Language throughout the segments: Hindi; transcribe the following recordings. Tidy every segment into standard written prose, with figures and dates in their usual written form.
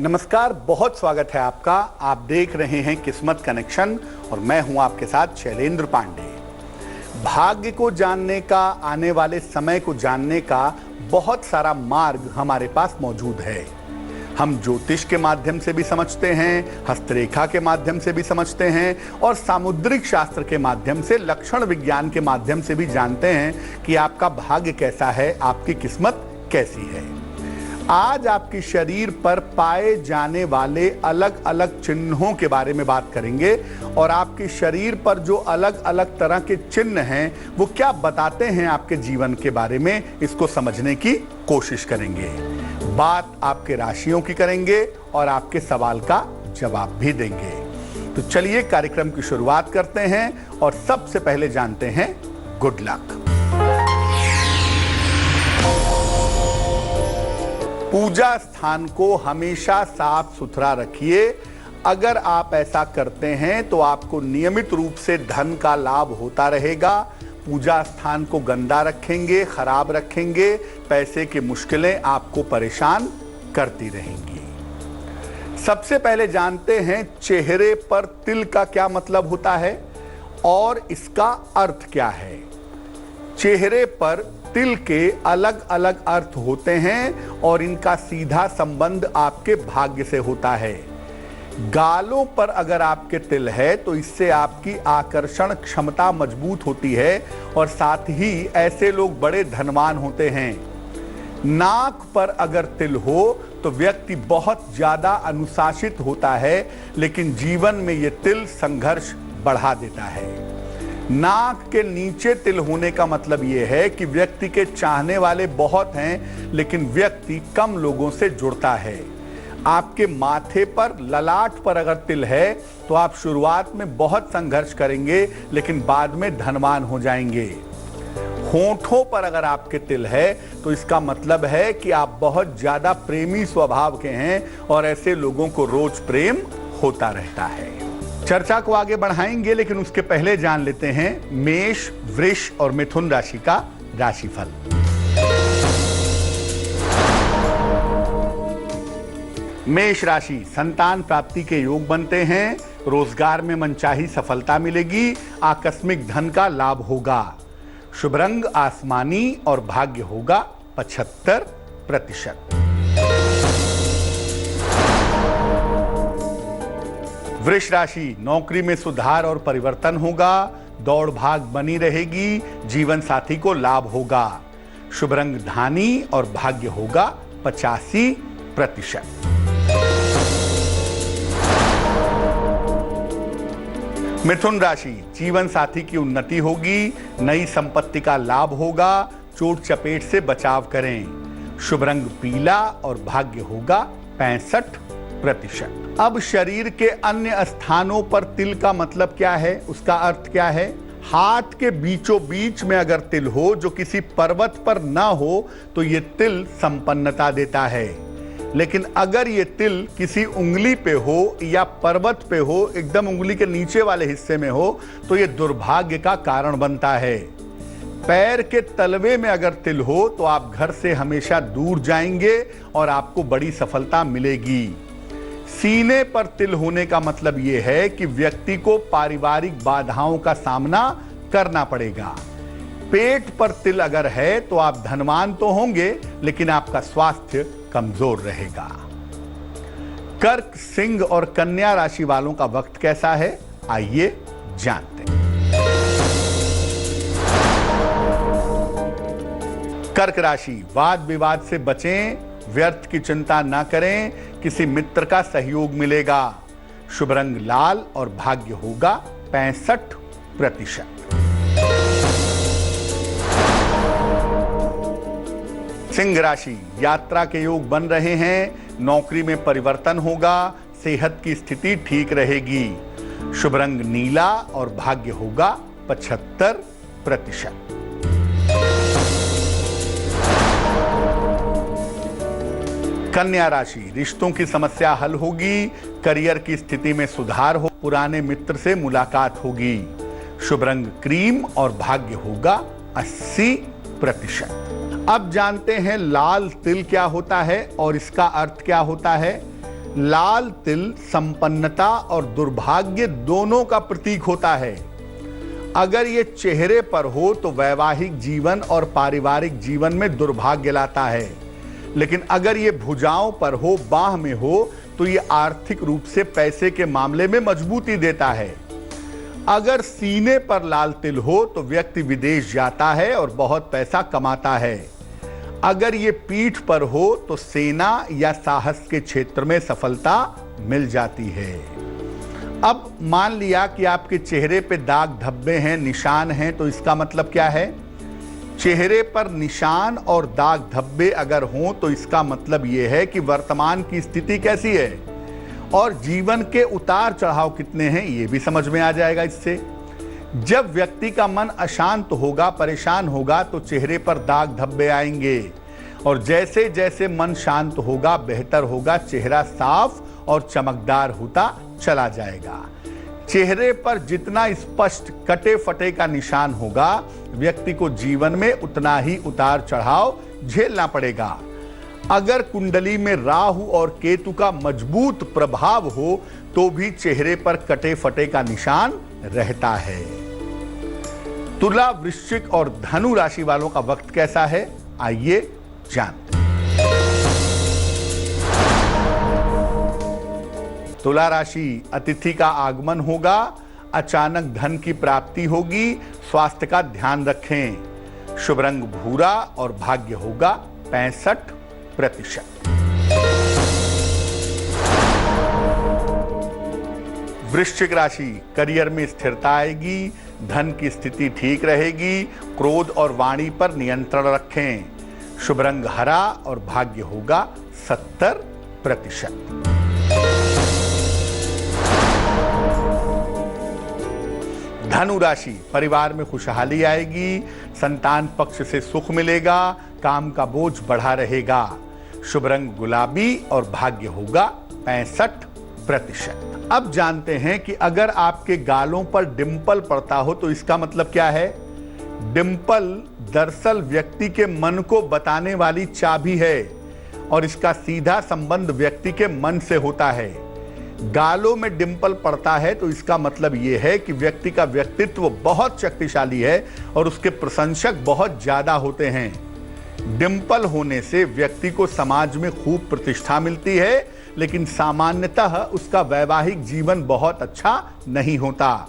नमस्कार, बहुत स्वागत है आपका। आप देख रहे हैं किस्मत कनेक्शन और मैं हूं आपके साथ शैलेंद्र पांडे। भाग्य को जानने का, आने वाले समय को जानने का बहुत सारा मार्ग हमारे पास मौजूद है। हम ज्योतिष के माध्यम से भी समझते हैं, हस्तरेखा के माध्यम से भी समझते हैं और सामुद्रिक शास्त्र के माध्यम से, लक्षण विज्ञान के माध्यम से भी जानते हैं कि आपका भाग्य कैसा है, आपकी किस्मत कैसी है। आज आपके शरीर पर पाए जाने वाले अलग अलग चिन्हों के बारे में बात करेंगे और आपके शरीर पर जो अलग अलग तरह के चिन्ह हैं वो क्या बताते हैं आपके जीवन के बारे में, इसको समझने की कोशिश करेंगे। बात आपके राशियों की करेंगे और आपके सवाल का जवाब भी देंगे। तो चलिए कार्यक्रम की शुरुआत करते हैं और सबसे पहले जानते हैं गुड लक। पूजा स्थान को हमेशा साफ सुथरा रखिए। अगर आप ऐसा करते हैं तो आपको नियमित रूप से धन का लाभ होता रहेगा। पूजा स्थान को गंदा रखेंगे, खराब रखेंगे, पैसे की मुश्किलें आपको परेशान करती रहेंगी। सबसे पहले जानते हैं चेहरे पर तिल का क्या मतलब होता है और इसका अर्थ क्या है। चेहरे पर तिल के अलग अलग अर्थ होते हैं और इनका सीधा संबंध आपके भाग्य से होता है। गालों पर अगर आपके तिल है तो इससे आपकी आकर्षण क्षमता मजबूत होती है और साथ ही ऐसे लोग बड़े धनवान होते हैं। नाक पर अगर तिल हो तो व्यक्ति बहुत ज्यादा अनुशासित होता है, लेकिन जीवन में यह तिल संघर्ष बढ़ा देता है। नाक के नीचे तिल होने का मतलब यह है कि व्यक्ति के चाहने वाले बहुत हैं, लेकिन व्यक्ति कम लोगों से जुड़ता है। आपके माथे पर, ललाट पर अगर तिल है तो आप शुरुआत में बहुत संघर्ष करेंगे, लेकिन बाद में धनवान हो जाएंगे। होठों पर अगर आपके तिल है तो इसका मतलब है कि आप बहुत ज्यादा प्रेमी स्वभाव के हैं और ऐसे लोगों को रोज प्रेम होता रहता है। चर्चा को आगे बढ़ाएंगे, लेकिन उसके पहले जान लेते हैं मेष, वृष और मिथुन राशि का राशिफल। मेष राशि, संतान प्राप्ति के योग बनते हैं। रोजगार में मनचाही सफलता मिलेगी। आकस्मिक धन का लाभ होगा। शुभ रंग आसमानी और भाग्य होगा 75%। वृष राशि, नौकरी में सुधार और परिवर्तन होगा। दौड़ भाग बनी रहेगी। जीवन साथी को लाभ होगा। शुभ रंग धानी और भाग्य होगा 85%। मिथुन राशि, जीवन साथी की उन्नति होगी। नई संपत्ति का लाभ होगा। चोट चपेट से बचाव करें। शुभ रंग पीला और भाग्य होगा 65%। अब शरीर के अन्य स्थानों पर तिल का मतलब क्या है, उसका अर्थ क्या है। हाथ के बीचों बीच में अगर तिल हो जो किसी पर्वत पर ना हो तो ये तिल संपन्नता देता है, लेकिन अगर ये तिल किसी उंगली पे हो या पर्वत पे हो, एकदम उंगली के नीचे वाले हिस्से में हो, तो ये दुर्भाग्य का कारण बनता है। पैर के तलवे में अगर तिल हो तो आप घर से हमेशा दूर जाएंगे और आपको बड़ी सफलता मिलेगी। सीने पर तिल होने का मतलब यह है कि व्यक्ति को पारिवारिक बाधाओं का सामना करना पड़ेगा। पेट पर तिल अगर है तो आप धनवान तो होंगे, लेकिन आपका स्वास्थ्य कमजोर रहेगा। कर्क, सिंह और कन्या राशि वालों का वक्त कैसा है, आइए जानते हैं। कर्क राशि, वाद विवाद से बचें। व्यर्थ की चिंता ना करें। किसी मित्र का सहयोग मिलेगा। शुभ रंग लाल और भाग्य होगा 65%। सिंह राशि, यात्रा के योग बन रहे हैं। नौकरी में परिवर्तन होगा। सेहत की स्थिति ठीक रहेगी। शुभ रंग नीला और भाग्य होगा 75%। कन्या राशि, रिश्तों की समस्या हल होगी। करियर की स्थिति में सुधार हो। पुराने मित्र से मुलाकात होगी। शुभ रंग क्रीम और भाग्य होगा 80%। अब जानते हैं लाल तिल क्या होता है और इसका अर्थ क्या होता है। लाल तिल संपन्नता और दुर्भाग्य दोनों का प्रतीक होता है। अगर ये चेहरे पर हो तो वैवाहिक जीवन और पारिवारिक जीवन में दुर्भाग्य लाता है, लेकिन अगर ये भुजाओं पर हो, बाह में हो, तो ये आर्थिक रूप से पैसे के मामले में मजबूती देता है। अगर सीने पर लाल तिल हो तो व्यक्ति विदेश जाता है और बहुत पैसा कमाता है। अगर ये पीठ पर हो तो सेना या साहस के क्षेत्र में सफलता मिल जाती है। अब मान लिया कि आपके चेहरे पे दाग धब्बे हैं, निशान हैं, तो इसका मतलब क्या है? चेहरे पर निशान और दाग धब्बे अगर हों तो इसका मतलब यह है कि वर्तमान की स्थिति कैसी है और जीवन के उतार चढ़ाव कितने हैं, ये भी समझ में आ जाएगा इससे। जब व्यक्ति का मन अशांत होगा, परेशान होगा, तो चेहरे पर दाग धब्बे आएंगे और जैसे जैसे मन शांत होगा, बेहतर होगा, चेहरा साफ और चमकदार होता चला जाएगा। चेहरे पर जितना स्पष्ट कटे फटे का निशान होगा, व्यक्ति को जीवन में उतना ही उतार चढ़ाव झेलना पड़ेगा। अगर कुंडली में राहु और केतु का मजबूत प्रभाव हो तो भी चेहरे पर कटे फटे का निशान रहता है। तुला, वृश्चिक और धनु राशि वालों का वक्त कैसा है, आइए जानते हैं। तुला राशि, अतिथि का आगमन होगा, अचानक धन की प्राप्ति होगी, स्वास्थ्य का ध्यान रखें। शुभ रंग भूरा और भाग्य होगा 65%। वृश्चिक राशि, करियर में स्थिरता आएगी, धन की स्थिति ठीक रहेगी, क्रोध और वाणी पर नियंत्रण रखें। शुभ रंग हरा और भाग्य होगा 70%। धनु राशि, परिवार में खुशहाली आएगी, संतान पक्ष से सुख मिलेगा, काम का बोझ बढ़ा रहेगा। शुभ रंग गुलाबी और भाग्य होगा 65%। अब जानते हैं कि अगर आपके गालों पर डिंपल पड़ता हो तो इसका मतलब क्या है। डिंपल दरअसल व्यक्ति के मन को बताने वाली चाबी है और इसका सीधा संबंध व्यक्ति के मन से होता है। गालों में डिंपल पड़ता है तो इसका मतलब यह है कि व्यक्ति का व्यक्तित्व बहुत शक्तिशाली है और उसके प्रशंसक बहुत ज्यादा होते हैं। डिंपल होने से व्यक्ति को समाज में खूब प्रतिष्ठा मिलती है, लेकिन सामान्यतः उसका वैवाहिक जीवन बहुत अच्छा नहीं होता।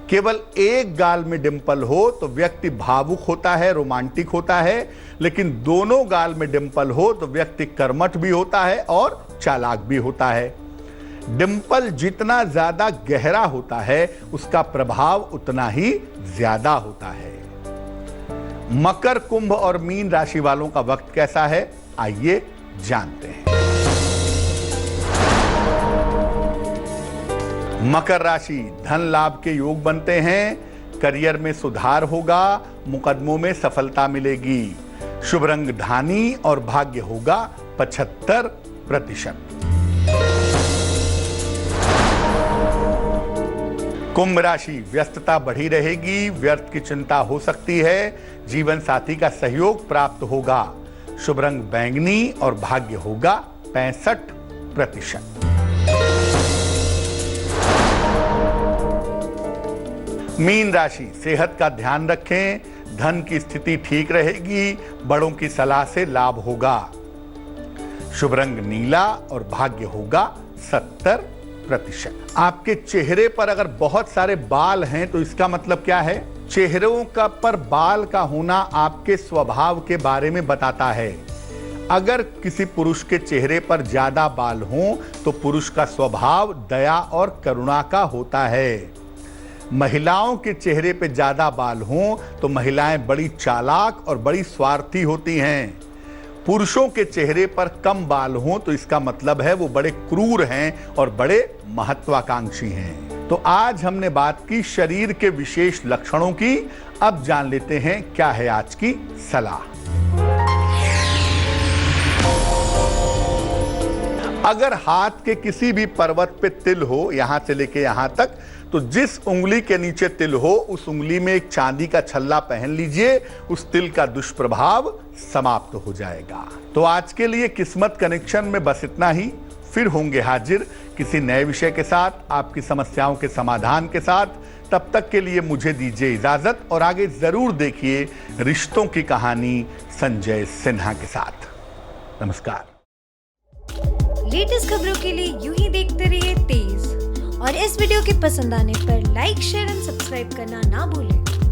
केवल एक गाल में डिंपल हो तो व्यक्ति भावुक होता है, रोमांटिक होता है, लेकिन दोनों गाल में डिंपल हो तो व्यक्ति कर्मठ भी होता है और चालाक भी होता है। डिंपल जितना ज्यादा गहरा होता है उसका प्रभाव उतना ही ज्यादा होता है। मकर, कुंभ और मीन राशि वालों का वक्त कैसा है, आइए जानते हैं। मकर राशि, धन लाभ के योग बनते हैं, करियर में सुधार होगा, मुकदमों में सफलता मिलेगी। शुभ रंग धानी और भाग्य होगा 75%। कुंभ राशि, व्यस्तता बढ़ी रहेगी, व्यर्थ की चिंता हो सकती है, जीवन साथी का सहयोग प्राप्त होगा। शुभ रंग बैंगनी और भाग्य होगा 65%। मीन राशि, सेहत का ध्यान रखें, धन की स्थिति ठीक रहेगी, बड़ों की सलाह से लाभ होगा। शुभ रंग नीला और भाग्य होगा 70%। आपके चेहरे पर अगर बहुत सारे बाल हैं तो इसका मतलब क्या है। चेहरों का पर बाल का होना आपके स्वभाव के बारे में बताता है। अगर किसी पुरुष के चेहरे पर ज्यादा बाल हों तो पुरुष का स्वभाव दया और करुणा का होता है। महिलाओं के चेहरे पे ज्यादा बाल हों तो महिलाएं बड़ी चालाक और बड़ी स्वार्थी होती हैं। पुरुषों के चेहरे पर कम बाल हों तो इसका मतलब है वो बड़े क्रूर हैं और बड़े महत्वाकांक्षी हैं। तो आज हमने बात की शरीर के विशेष लक्षणों की। अब जान लेते हैं क्या है आज की सलाह। अगर हाथ के किसी भी पर्वत पे तिल हो, यहां से लेके यहां तक, तो जिस उंगली के नीचे तिल हो उस उंगली में एक चांदी का छल्ला पहन लीजिए, उस तिल का दुष्प्रभाव समाप्त हो जाएगा। तो आज के लिए किस्मत कनेक्शन में बस इतना ही। फिर होंगे हाजिर किसी नए विषय के साथ, आपकी समस्याओं के समाधान के साथ। तब तक के लिए मुझे दीजिए इजाजत और आगे जरूर देखिए रिश्तों की कहानी संजय सिन्हा के साथ। नमस्कार। लेटेस्ट खबरों के लिए यूं ही देखते रहिए तेज, और इस वीडियो के पसंद आने पर लाइक, शेयर एंड सब्सक्राइब करना ना भूलें।